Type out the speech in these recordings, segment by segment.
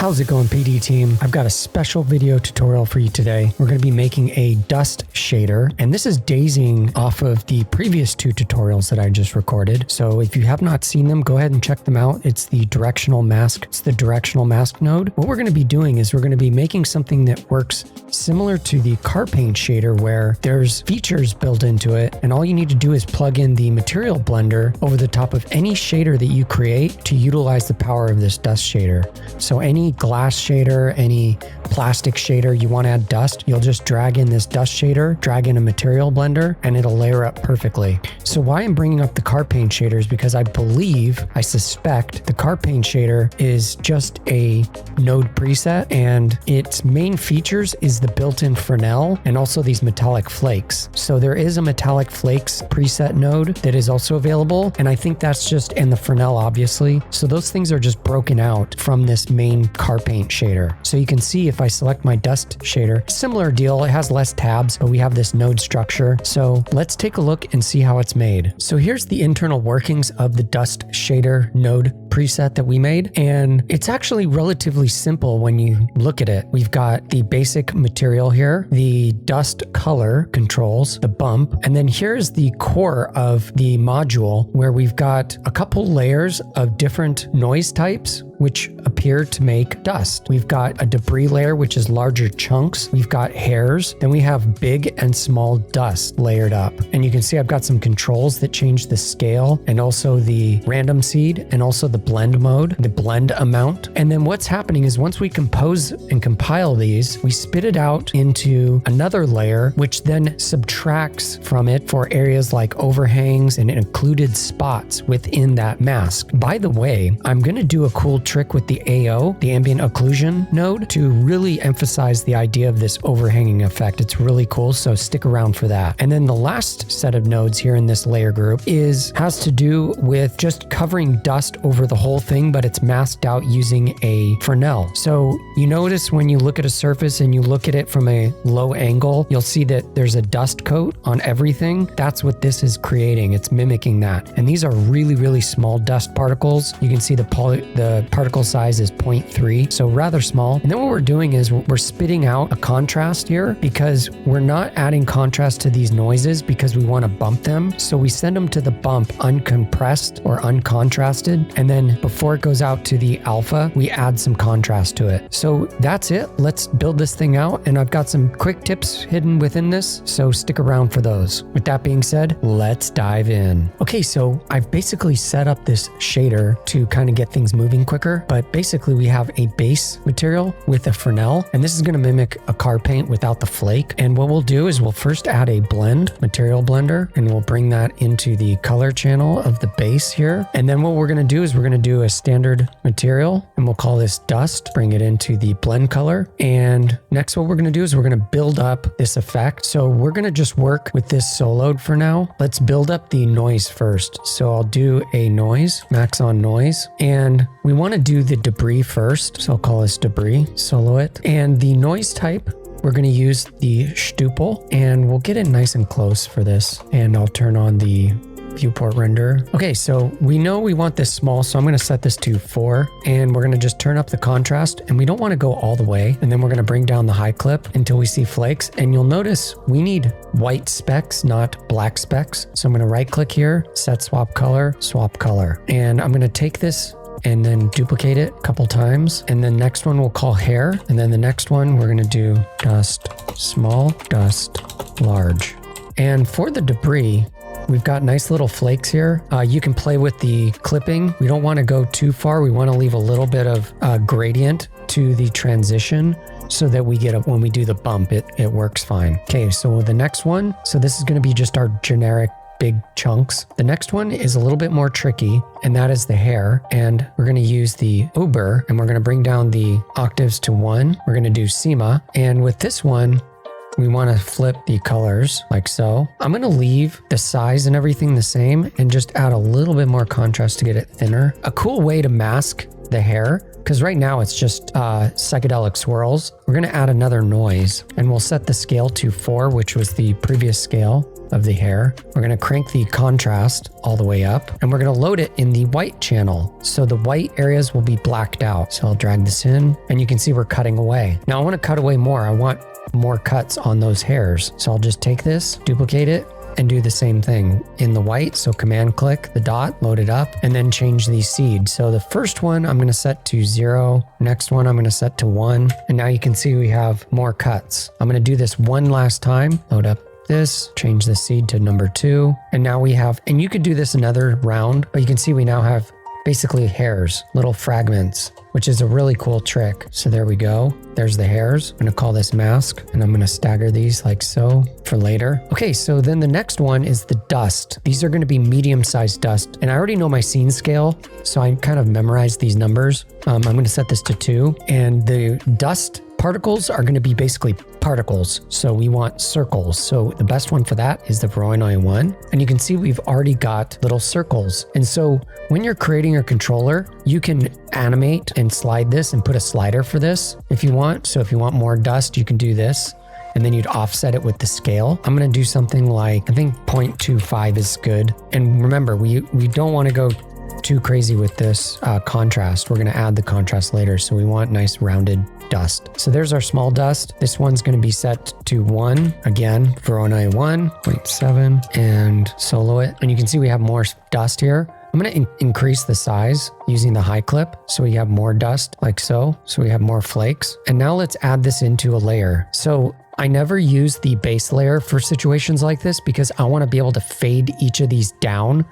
How's it going, PD team? I've got a special video tutorial for you today. We're going to be making a dust shader, and this is daising off of the previous two tutorials that I just recorded. So if you have not seen them, go ahead and check them out. It's the directional mask. It's the directional mask node. What we're going to be doing is we're going to be making something that works similar to the car paint shader, where there's features built into it, and all you need to do is plug in the material blender over the top of any shader that you create to utilize the power of this dust shader. So any glass shader, any plastic shader you want to add dust, you'll just drag in this dust shader, drag in a material blender, and it'll layer up perfectly. So why I'm bringing up the car paint shader is because I suspect the car paint shader is just a node preset, and its main features is the built-in Fresnel and also these metallic flakes. So there is a metallic flakes preset node that is also available, and I think that's just in the Fresnel, obviously. So those things are just broken out from this main car paint shader. So you can see if I select my dust shader, similar deal, it has less tabs, but we have this node structure. So let's take a look and see how it's made. So here's the internal workings of the dust shader node preset that we made, and it's actually relatively simple when you look at it. We've got the basic material here, the dust color controls, the bump, and then here's the core of the module where we've got a couple layers of different noise types which appear to make dust. We've got a debris layer, which is larger chunks. We've got hairs. Then we have big and small dust layered up. And you can see I've got some controls that change the scale and also the random seed and also the blend mode, the blend amount. And then what's happening is once we compose and compile these, we spit it out into another layer, which then subtracts from it for areas like overhangs and occluded spots within that mask. By the way, I'm going to do a cool trick with the AO, the ambient occlusion node, to really emphasize the idea of this overhanging effect. It's really cool, so stick around for that. And then the last set of nodes here in this layer group has to do with just covering dust over the whole thing, but it's masked out using a Fresnel. So you notice when you look at a surface and you look at it from a low angle, you'll see that there's a dust coat on everything. That's what this is creating. It's mimicking that. And these are really, really small dust particles. You can see the particle size is 0.3, so rather small. And then what we're doing is we're spitting out a contrast here because we're not adding contrast to these noises because we want to bump them. So we send them to the bump uncompressed or uncontrasted. And then before it goes out to the alpha, we add some contrast to it. So that's it. Let's build this thing out. And I've got some quick tips hidden within this, so stick around for those. With that being said, let's dive in. Okay, so I've basically set up this shader to kind of get things moving quicker, but basically we have a base material with a Fresnel, and this is going to mimic a car paint without the flake. And what we'll do is we'll first add a material blender, and we'll bring that into the color channel of the base here. And then what we're going to do is we're going to do a standard material, and we'll call this dust, bring it into the blend color. And next what we're going to do is we're going to build up this effect. So we're going to just work with this soloed for now. Let's build up the noise first. So I'll do a noise, max on noise, and we want to do the debris first. So I'll call this debris, solo it. And the noise type, we're going to use the Stupel, and we'll get it nice and close for this. And I'll turn on the viewport render. Okay, so we know we want this small, so I'm going to set this to 4, and we're going to just turn up the contrast, and we don't want to go all the way. And then we're going to bring down the high clip until we see flakes. And you'll notice we need white specks, not black specks. So I'm going to right click here, set swap color, and I'm going to take this and then duplicate it a couple times. And then next one we'll call hair. And then the next one we're going to do dust small, dust large. And for the debris, we've got nice little flakes here. You can play with the clipping. We don't want to go too far. We want to leave a little bit of gradient to the transition so that we get when we do the bump, it works fine. Okay, so the next one, so this is going to be just our generic big chunks. The next one is a little bit more tricky, and that is the hair. And we're going to use the Uber, and we're going to bring down the octaves to 1. We're going to do Sema. And with this one, we want to flip the colors like so. I'm going to leave the size and everything the same and just add a little bit more contrast to get it thinner. A cool way to mask the hair because right now it's just psychedelic swirls. We're going to add another noise, and we'll set the scale to 4, which was the previous scale of the hair. We're going to crank the contrast all the way up, and we're going to load it in the white channel. So the white areas will be blacked out. So I'll drag this in, and you can see we're cutting away. Now I want to cut away more. I want more cuts on those hairs. So I'll just take this, duplicate it, and do the same thing in the white. So command click the dot, load it up, and then change the seed. So the first one I'm going to set to 0. Next one I'm going to set to 1. And now you can see we have more cuts. I'm going to do this one last time. Load up this, change the seed to number 2. And now we have, and you could do this another round, but you can see we now have basically hairs, little fragments, which is a really cool trick. So there we go. There's the hairs. I'm going to call this mask, and I'm going to stagger these like so for later. Okay, so then the next one is the dust. These are going to be medium-sized dust, and I already know my scene scale, so I kind of memorized these numbers. I'm going to set this to 2, and the dust particles are going to be basically particles. So we want circles. So the best one for that is the Voronoi one. And you can see we've already got little circles. And so when you're creating your controller, you can animate and slide this and put a slider for this if you want. So if you want more dust, you can do this. And then you'd offset it with the scale. I'm going to do something like, I think 0.25 is good. And remember, we don't want to go too crazy with this contrast. We're going to add the contrast later. So we want nice rounded dust. So there's our small dust. This one's going to be set to 1. Again, Voronoi 1, 0.7, and solo it. And you can see we have more dust here. I'm going to increase the size using the high clip so we have more dust like so. So we have more flakes. And now let's add this into a layer. So I never use the base layer for situations like this because I want to be able to fade each of these down.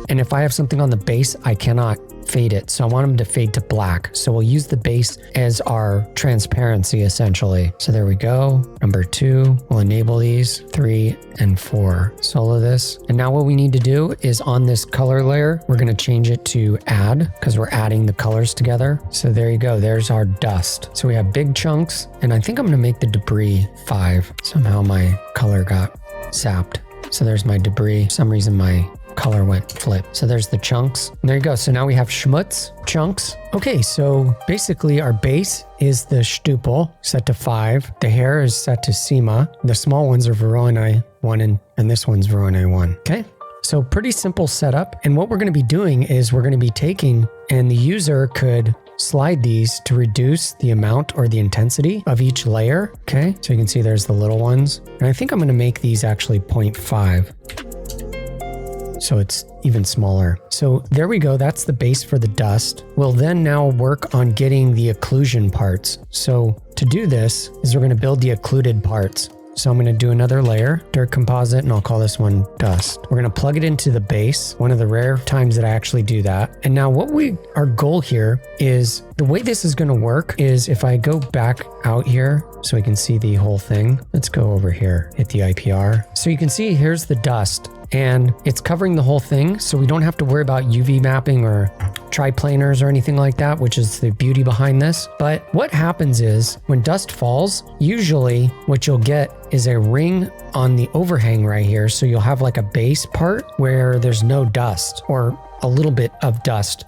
And if I have something on the base, I cannot fade it. So I want them to fade to black. So we'll use the base as our transparency essentially. So there we go. Number 2, we'll enable these 3 and 4. Solo this. And now what we need to do is on this color layer, we're going to change it to add because we're adding the colors together. So there you go. There's our dust. So we have big chunks, and I think I'm going to make the debris 5. Somehow my color got zapped. So there's my debris. For some reason my color went flip. So there's the chunks. And there you go. So now we have schmutz chunks. Okay, so basically our base is the stupel set to 5. The hair is set to Sima. The small ones are Voronoi 1 and this one's Voronoi 1. Okay. So pretty simple setup. And what we're going to be doing is we're going to be taking, and the user could slide these to reduce the amount or the intensity of each layer. Okay. So you can see there's the little ones. And I think I'm going to make these actually 0.5. So it's even smaller. So there we go. That's the base for the dust. We'll then now work on getting the occlusion parts. So to do this is we're going to build the occluded parts. So I'm going to do another layer, dirt composite, and I'll call this one dust. We're going to plug it into the base, one of the rare times that I actually do that. And now our goal here is, the way this is going to work is if I go back out here so we can see the whole thing. Let's go over here, hit the IPR. So you can see here's the dust. And it's covering the whole thing, so we don't have to worry about UV mapping or triplanars or anything like that, which is the beauty behind this. But what happens is when dust falls, usually what you'll get is a ring on the overhang right here. So you'll have like a base part where there's no dust, or a little bit of dust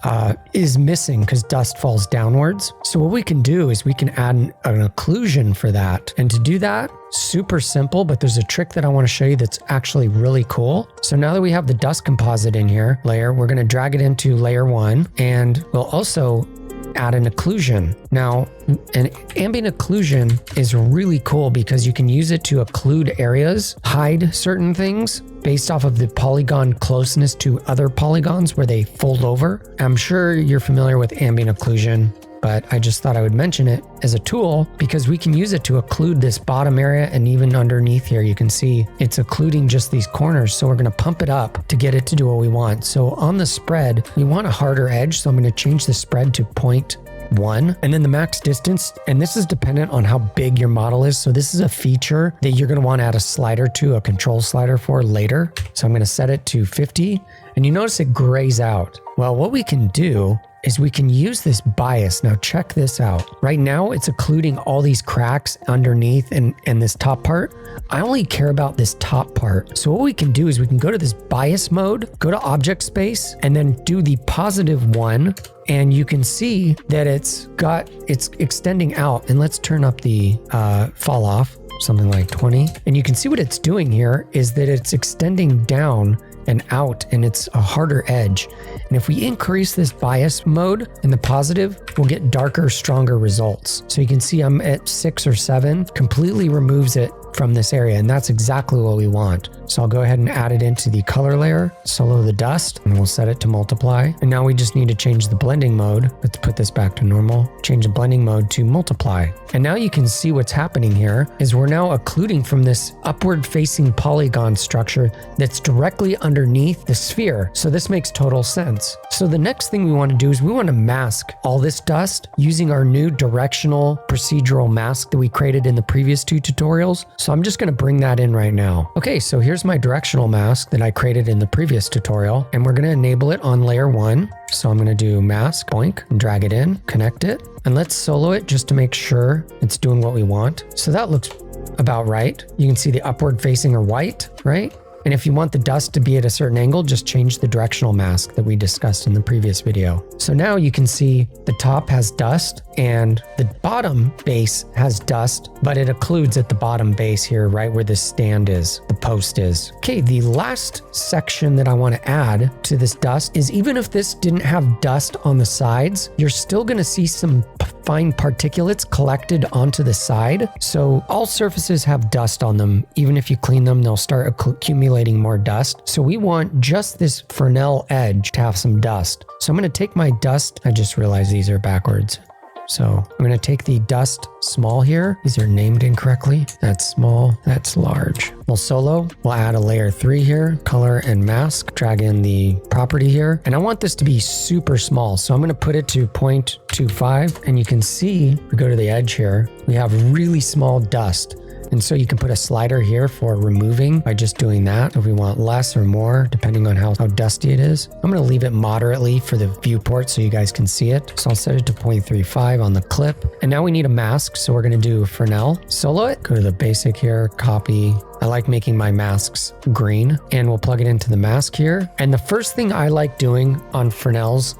is missing because dust falls downwards. So what we can do is we can add an occlusion for that. And to do that, super simple, but there's a trick that I want to show you that's actually really cool. So now that we have the dust composite in here layer, we're going to drag it into layer 1, and we'll also add an occlusion. Now, an ambient occlusion is really cool because you can use it to occlude areas, hide certain things based off of the polygon closeness to other polygons where they fold over. I'm sure you're familiar with ambient occlusion, but I just thought I would mention it as a tool because we can use it to occlude this bottom area, and even underneath here, you can see it's occluding just these corners. So we're going to pump it up to get it to do what we want. So on the spread, we want a harder edge. So I'm going to change the spread to 0.1, and then the max distance, and this is dependent on how big your model is. So this is a feature that you're going to want to add a slider to, a control slider for later. So I'm going to set it to 50, and you notice it grays out. Well, what we can do is we can use this bias. Now check this out. Right now it's occluding all these cracks underneath and this top part. I only care about this top part. So what we can do is we can go to this bias mode, go to object space, and then do the +1. And you can see that it's extending out. And let's turn up the fall off, something like 20. And you can see what it's doing here is that it's extending down and out, and it's a harder edge. And if we increase this bias mode in the positive, we'll get darker, stronger results. So you can see I'm at 6 or 7, completely removes it from this area, and that's exactly what we want. So I'll go ahead and add it into the color layer, solo the dust, and we'll set it to multiply. And now we just need to change the blending mode. Let's put this back to normal. Change the blending mode to multiply. And now you can see what's happening here is we're now occluding from this upward facing polygon structure that's directly underneath the sphere. So this makes total sense. So the next thing we want to do is we want to mask all this dust using our new directional procedural mask that we created in the previous 2 tutorials. So I'm just going to bring that in right now. Okay, so here's my directional mask that I created in the previous tutorial, and we're going to enable it on layer 1. So I'm going to do mask, boink, and drag it in, connect it, and let's solo it just to make sure it's doing what we want. So that looks about right. You can see the upward facing are white, right? And if you want the dust to be at a certain angle, just change the directional mask that we discussed in the previous video. So now you can see the top has dust and the bottom base has dust, but it occludes at the bottom base here, right where this stand is, the post is. Okay, the last section that I want to add to this dust is even if this didn't have dust on the sides, you're still going to see some fine particulates collected onto the side. So all surfaces have dust on them. Even if you clean them, they'll start accumulating more dust. So we want just this Fresnel edge to have some dust. So I'm going to take my dust. I just realized these are backwards. So I'm going to take the dust small here. These are named incorrectly. That's small, that's large. We'll solo, we'll add a layer 3 here, color and mask, drag in the property here. And I want this to be super small. So I'm going to put it to 0.25, and you can see, we go to the edge here, we have really small dust. And so you can put a slider here for removing by just doing that if we want less or more, depending on how dusty it is. I'm going to leave it moderately for the viewport so you guys can see it. So I'll set it to 0.35 on the clip. And now we need a mask. So we're going to do Fresnel, solo it, go to the basic here, copy. I like making my masks green, and we'll plug it into the mask here. And the first thing I like doing on Fresnel's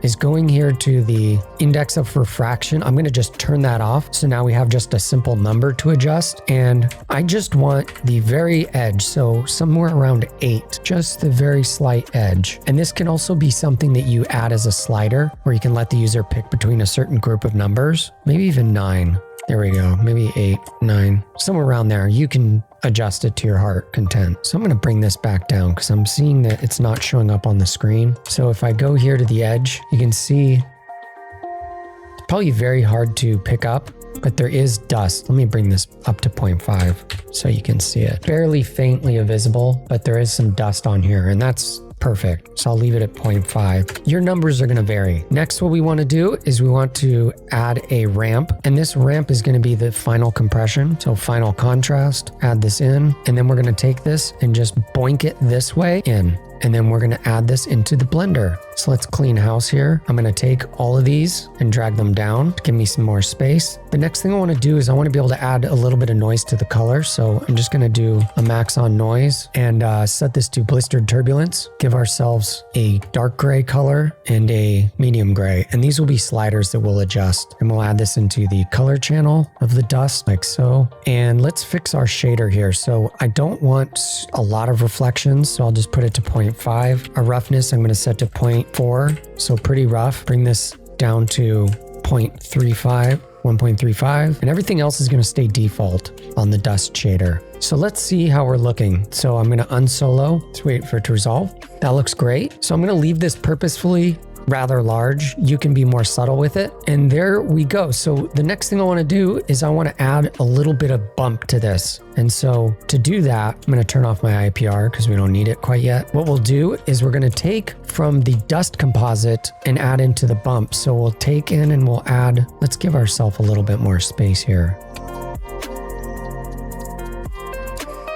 is going here to the index of refraction. I'm going to just turn that off. So now we have just a simple number to adjust. And I just want the very edge. So somewhere around 8, just the very slight edge. And this can also be something that you add as a slider where you can let the user pick between a certain group of numbers, maybe even 9. There we go. Maybe 8, 9, somewhere around there. You can adjust it to your heart content. So I'm going to bring this back down because I'm seeing that it's not showing up on the screen. So if I go here to the edge, you can see it's probably very hard to pick up, but there is dust. Let me bring this up to 0.5 so you can see it. Fairly faintly visible, but there is some dust on here, and that's perfect. So I'll leave it at 0.5. Your numbers are going to vary. Next, what we want to do is we want to add a ramp, and this ramp is going to be the final compression. So final contrast, add this in, and then we're going to take this and just boink it this way in. And then we're going to add this into the blender. So let's clean house here. I'm going to take all of these and drag them down to give me some more space. The next thing I want to do is I want to be able to add a little bit of noise to the color. So I'm just going to do a max on noise and set this to blistered turbulence. Give ourselves a dark gray color and a medium gray. And these will be sliders that we'll adjust. And we'll add this into the color channel of the dust like so. And let's fix our shader here. So I don't want a lot of reflections. So I'll just put it to 0.5. Our roughness, I'm going to set to 0.4. So pretty rough. Bring this down to 0.35. 1.35, and everything else is going to stay default on the dust shader. So let's see how we're looking. So I'm going to unsolo. Let's wait for it to resolve. That looks great. So I'm going to leave this purposefully rather large. You can be more subtle with it. And there we go. So the next thing I want to do is I want to add a little bit of bump to this. And so to do that, I'm going to turn off my IPR because we don't need it quite yet. What we'll do is we're going to take from the dust composite and add into the bump. So we'll take in and we'll add, let's give ourselves a little bit more space here.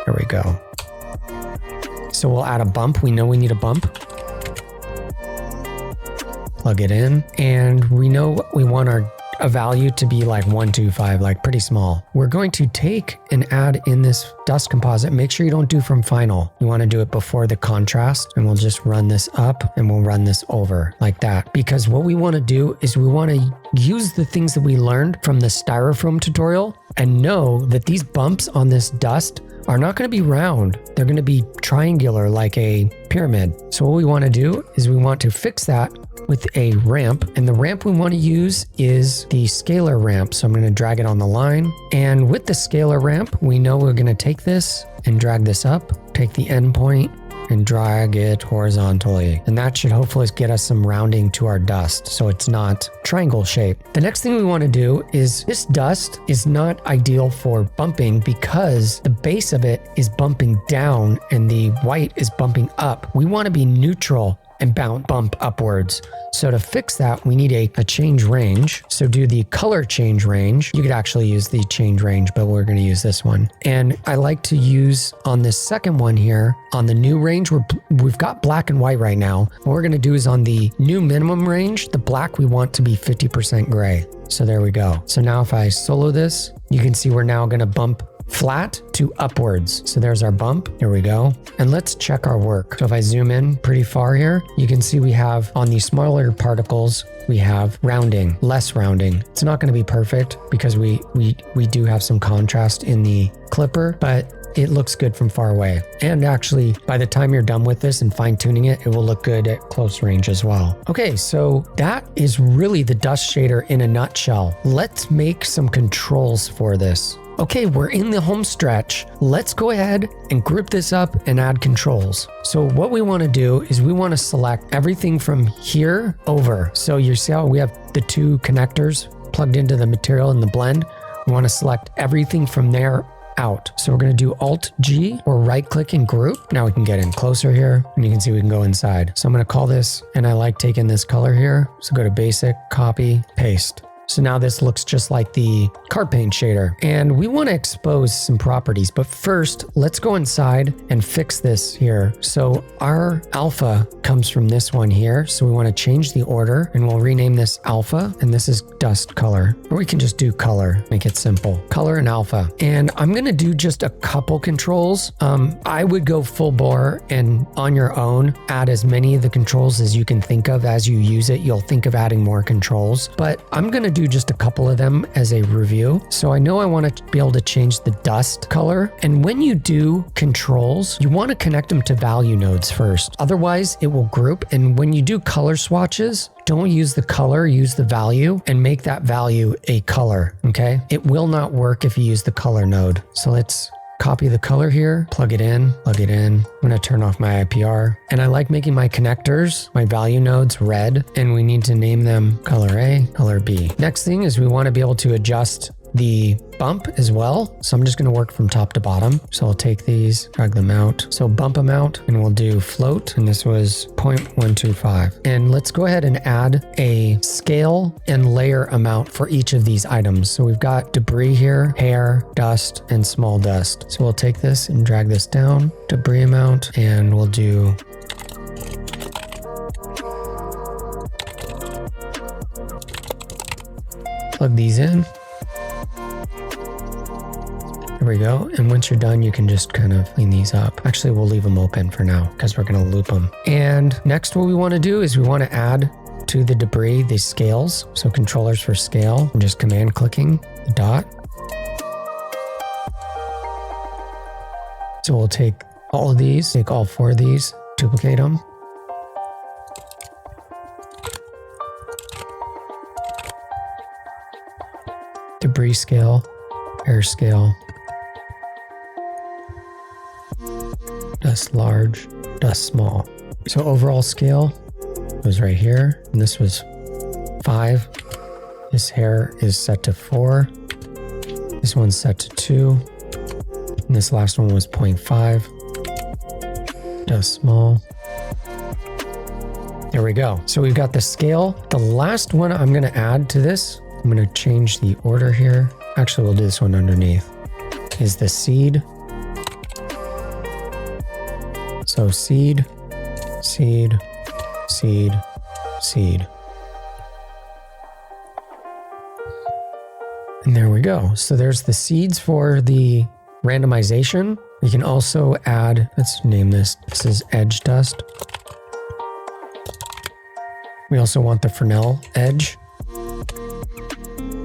There we go. So we'll add a bump. We know we need a bump. plug it in, and we know we want a value to be like 125, like pretty small. We're going to take and add in this dust composite. Make sure you don't do from final. You want to do it before the contrast, and we'll just run this up and we'll run this over like that. Because what we want to do is we want to use the things that we learned from the styrofoam tutorial and know that these bumps on this dust are not going to be round. They're going to be triangular like a pyramid. So what we want to do is we want to fix that with a ramp, and the ramp we want to use is the scalar ramp. So I'm going to drag it on the line, and with the scalar ramp, we know we're going to take this and drag this up, take the endpoint and drag it horizontally. And that should hopefully get us some rounding to our dust so it's not triangle shaped. The next thing we want to do is this dust is not ideal for bumping because the base of it is bumping down and the white is bumping up. We want to be neutral and bump upwards. So to fix that, we need a change range. So do the color change range. You could actually use the change range, but we're going to use this one. And I like to use on this second one here, on the new range, we've got black and white right now. What we're going to do is on the new minimum range, the black we want to be 50% gray. So there we go. So now if I solo this, you can see we're now going to bump flat to upwards. So there's our bump. Here we go. And let's check our work. So if I zoom in pretty far here, you can see we have on these smaller particles, we have rounding, less rounding. It's not going to be perfect because we do have some contrast in the clipper, but it looks good from far away. And actually, by the time you're done with this and fine tuning it, it will look good at close range as well. Okay, so that is really the dust shader in a nutshell. Let's make some controls for this. Okay, we're in the home stretch. Let's go ahead and group this up and add controls. So what we want to do is we want to select everything from here over. So you see how we have the two connectors plugged into the material in the blend. We want to select everything from there out. So we're going to do Alt-G or right-click and group. Now we can get in closer here and you can see we can go inside. So I'm going to call this, and I like taking this color here. So go to Basic, Copy, Paste. So now this looks just like the card paint shader, and we want to expose some properties, but first let's go inside and fix this here. So our alpha comes from this one here. So we want to change the order and we'll rename this alpha, and this is dust color, or we can just do color, make it simple, color and alpha. And I'm going to do just a couple controls. I would go full bore and on your own, add as many of the controls as you can think of. As you use it, you'll think of adding more controls, but I'm going to do just a couple of them as a review. So I know I want to be able to change the dust color. And when you do controls, you want to connect them to value nodes first. Otherwise, it will group. And when you do color swatches, don't use the color, use the value and make that value a color. Okay. It will not work if you use the color node. So let's copy the color here, plug it in, plug it in. I'm going to turn off my IPR. And I like making my connectors, my value nodes red, and we need to name them color A, color B. Next thing is we want to be able to adjust the bump as well. So I'm just going to work from top to bottom. So I'll take these, drag them out. So bump them out, and we'll do float. And this was 0.125. And let's go ahead and add a scale and layer amount for each of these items. So we've got debris here, hair, dust, and small dust. So we'll take this and drag this down, debris amount, and we'll do plug these in. There we go. And once you're done, you can just kind of clean these up. Actually, we'll leave them open for now because we're going to loop them. And next, what we want to do is we want to add to the debris these scales. So controllers for scale, and just command clicking the dot. So we'll take all of these, take all 4 of these, duplicate them. Debris scale, air scale, dust large, dust small. So overall scale was right here, and this was 5. This hair is set to 4. This one's set to 2. And this last one was 0.5. Dust small. There we go. So we've got the scale. The last one I'm going to add to this, I'm going to change the order here. Actually, we'll do this one underneath, is the seed. So seed, seed, seed, seed. And there we go. So there's the seeds for the randomization. We can also add, let's name this. This is edge dust. We also want the Fresnel edge.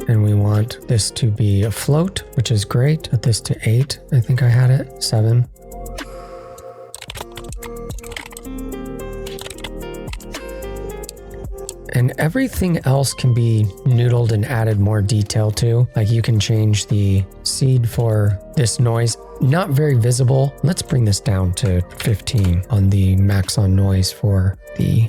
And we want this to be a float, which is great. Set this to 8. I think I had it. 7. And everything else can be noodled and added more detail to. Like you can change the seed for this noise. Not very visible. Let's bring this down to 15 on the max on noise for the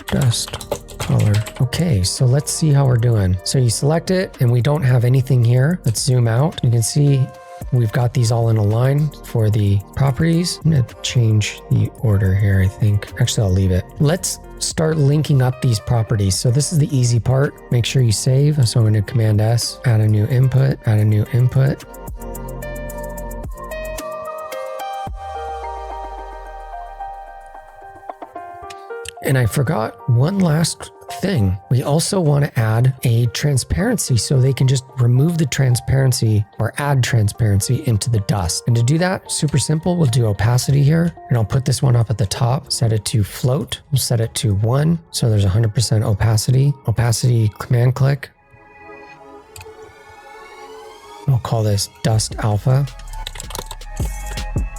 dust color. Okay, so let's see how we're doing. So you select it and we don't have anything here. Let's zoom out. You can see we've got these all in a line for the properties. I'm gonna change the order here, I think. Actually, I'll leave it. Let's start linking up these properties. So this is the easy part. Make sure you save. So I'm going to Command S, add a new input, add a new input. And I forgot one last thing. We also want to add a transparency so they can just remove the transparency or add transparency into the dust. And to do that, super simple, we'll do opacity here. And I'll put this one up at the top, set it to float. We'll set it to 1. So there's 100% opacity. Opacity, command click. We'll call this dust alpha.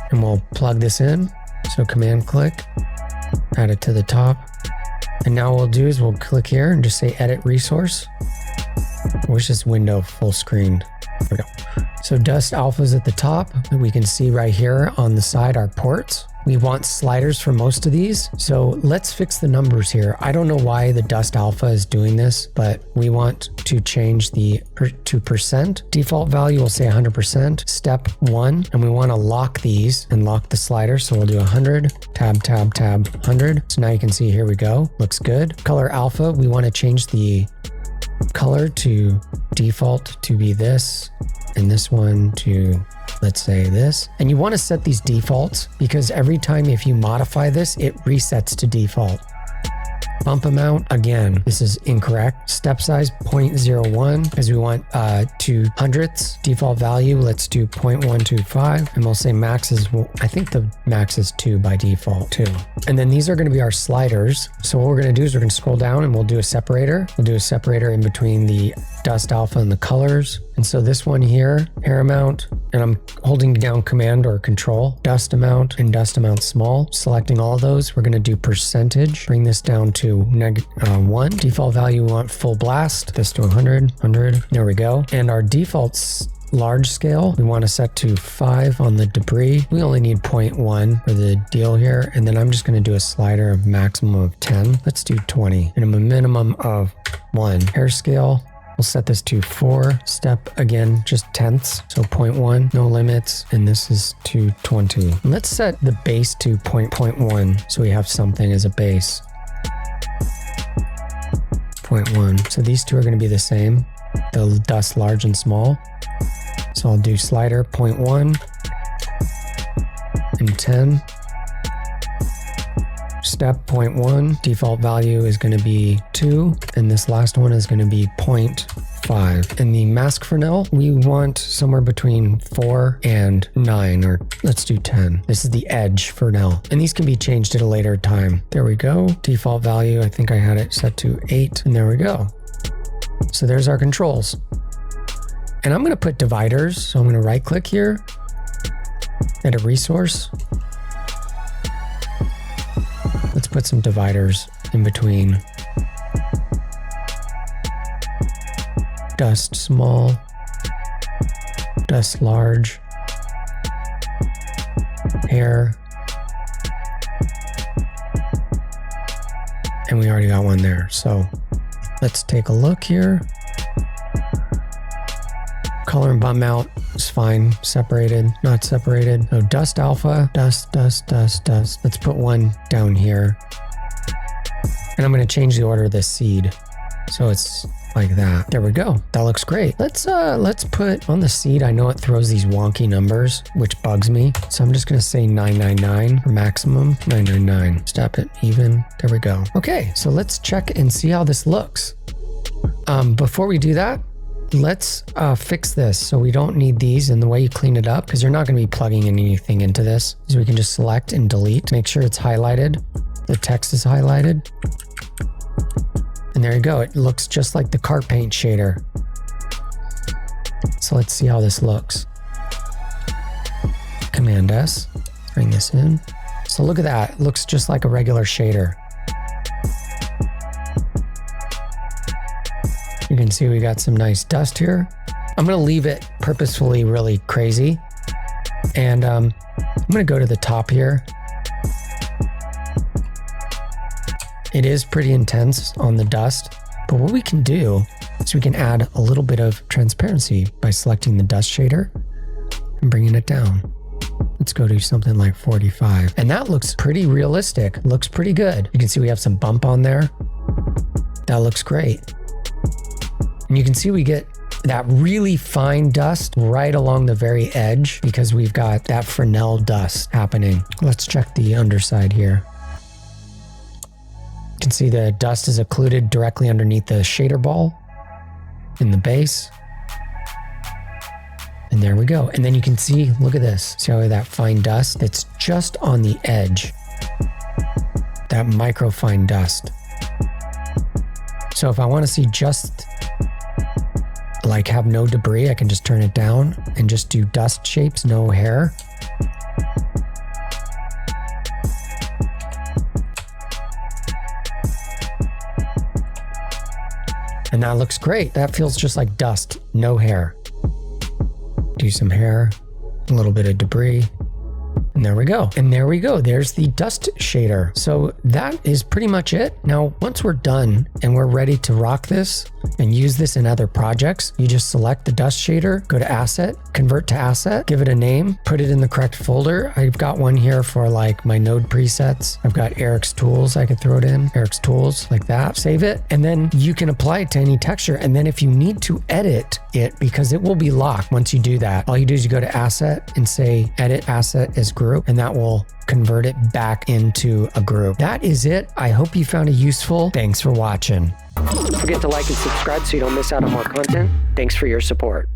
And we'll plug this in. So command click. Add it to the top. And now what we'll do is we'll click here and just say edit resource. I wish this window full screened. There we go. So dust alpha is at the top. And we can see right here on the side our ports. We want sliders for most of these. So let's fix the numbers here. I don't know why the dust alpha is doing this, but we want to change the to percent. Default value will say 100%. Step 1. And we want to lock these and lock the slider. So we'll do 100, tab, tab, tab, 100. So now you can see, here we go. Looks good. Color alpha, we want to change the color to default to be this, and this one to, let's say, this. And you want to set these defaults because every time if you modify this, it resets to default. Bump amount, again, this is incorrect. Step size 0.01 because we want 2 hundredths. Default value, let's do 0.125. And we'll say max is, I think the max is 2 by default, 2. And then these are going to be our sliders. So what we're going to do is we're going to scroll down and we'll do a separator. We'll do a separator in between the dust alpha and the colors. And so this one here, air amount, and I'm holding down command or control, dust amount and dust amount small. Selecting all of those, we're going to do percentage. Bring this down to 1. Default value, we want full blast. This to 100, 100. There we go. And our defaults large scale, we want to set to 5 on the debris. We only need 0.1 for the deal here. And then I'm just going to do a slider of maximum of 10. Let's do 20 and a minimum of 1. Hair scale, we'll set this to 4. Step, again, just tenths. So 0.1, no limits. And this is to 20. Let's set the base to 0.1 so we have something as a base. 0.1. So these two are going to be the same. The dust large and small. So I'll do slider 0.1 and 10. Step 0.1. Default value is going to be 2. And this last one is going to be 0.5. And the mask Fresnel, we want somewhere between 4 and 9, or let's do 10. This is the edge Fresnel. And these can be changed at a later time. There we go. Default value, I think I had it set to 8. And there we go. So there's our controls. And I'm going to put dividers. So I'm going to right click here, edit resource. Let's put some dividers in between. Dust small, dust large, hair. And we already got one there. So let's take a look here. Color and bump out is fine. Separated, not separated. So dust alpha, dust, dust, dust, dust. Let's put one down here. And I'm going to change the order of this seed. So it's like that. There we go. That looks great. Let's put on the seed. I know it throws these wonky numbers, which bugs me. So I'm just going to say 999 for maximum, 999. Step it even. There we go. Okay. So let's check and see how this looks. Before we do that, let's fix this so we don't need these. And the way you clean it up, because you're not going to be plugging anything into this, is we can just select and delete. Make sure it's highlighted. The text is highlighted. And there you go. It looks just like the car paint shader. So let's see how this looks. Command S, bring this in. So look at that. It looks just like a regular shader. You can see we got some nice dust here. I'm going to leave it purposefully really crazy. And I'm going to go to the top here. It is pretty intense on the dust, but what we can do is we can add a little bit of transparency by selecting the dust shader and bringing it down. Let's go to something like 45. And that looks pretty realistic. Looks pretty good. You can see we have some bump on there. That looks great. And you can see we get that really fine dust right along the very edge because we've got that Fresnel dust happening. Let's check the underside here. You can see the dust is occluded directly underneath the shader ball in the base. And there we go. And then you can see, look at this. See how that fine dust? It's just on the edge. That micro fine dust. So if I want to see just like have no debris, I can just turn it down and just do dust shapes, no hair. And that looks great. That feels just like dust, no hair. Do some hair, a little bit of debris. And there we go. And there we go. There's the dust shader. So that is pretty much it. Now, once we're done and we're ready to rock this and use this in other projects, you just select the dust shader, go to asset, convert to asset, give it a name, put it in the correct folder. I've got one here for like my node presets. I've got Eric's tools. I could throw it in Eric's tools like that, save it. And then you can apply it to any texture. And then if you need to edit it, because it will be locked once you do that, all you do is you go to asset and say edit asset as group, and that will convert it back into a group. That is it. I hope you found it useful. Thanks for watching. Don't forget to like and subscribe so you don't miss out on more content. Thanks for your support.